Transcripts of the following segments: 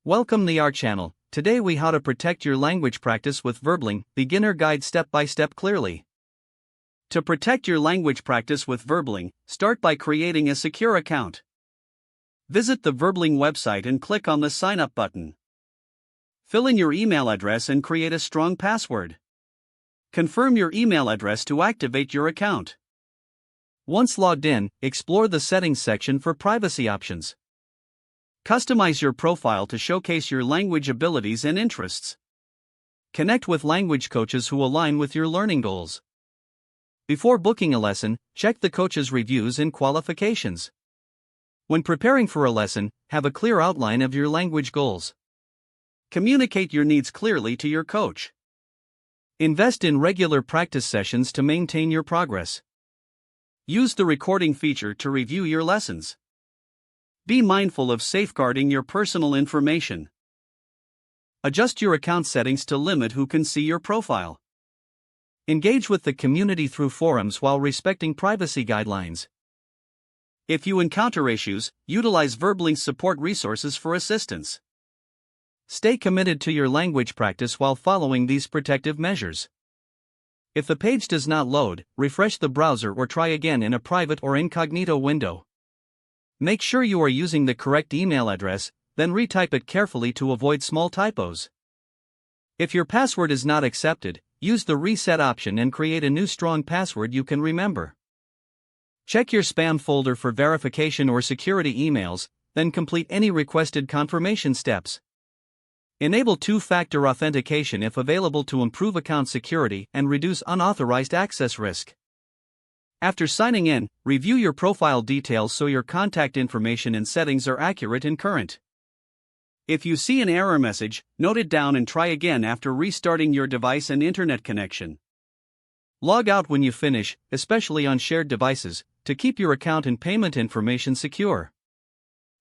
Welcome to our channel. Today we how to protect your language practice with Verbling, beginner guide step by step clearly. To protect your language practice with Verbling, start by creating a secure account. Visit the Verbling website and click on the sign up button. Fill in your email address and create a strong password. Confirm your email address to activate your account. Once logged in, explore the settings section for privacy options. Customize your profile to showcase your language abilities and interests. Connect with language coaches who align with your learning goals. Before booking a lesson, check the coach's reviews and qualifications. When preparing for a lesson, have a clear outline of your language goals. Communicate your needs clearly to your coach. Invest in regular practice sessions to maintain your progress. Use the recording feature to review your lessons. Be mindful of safeguarding your personal information. Adjust your account settings to limit who can see your profile. Engage with the community through forums while respecting privacy guidelines. If you encounter issues, utilize Verbling's support resources for assistance. Stay committed to your language practice while following these protective measures. If the page does not load, refresh the browser or try again in a private or incognito window. Make sure you are using the correct email address, then retype it carefully to avoid small typos. If your password is not accepted, use the reset option and create a new strong password you can remember. Check your spam folder for verification or security emails, then complete any requested confirmation steps. Enable two-factor authentication if available to improve account security and reduce unauthorized access risk. After signing in, review your profile details so your contact information and settings are accurate and current. If you see an error message, note it down and try again after restarting your device and internet connection. Log out when you finish, especially on shared devices, to keep your account and payment information secure.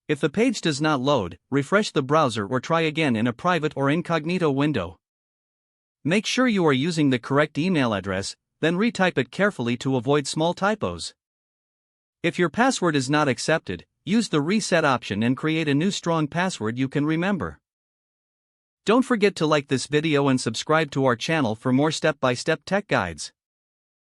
If the page does not load, refresh the browser or try again in a private or incognito window. Make sure you are using the correct email address, then retype it carefully to avoid small typos. If your password is not accepted, use the reset option and create a new strong password you can remember. Don't forget to like this video and subscribe to our channel for more step-by-step tech guides.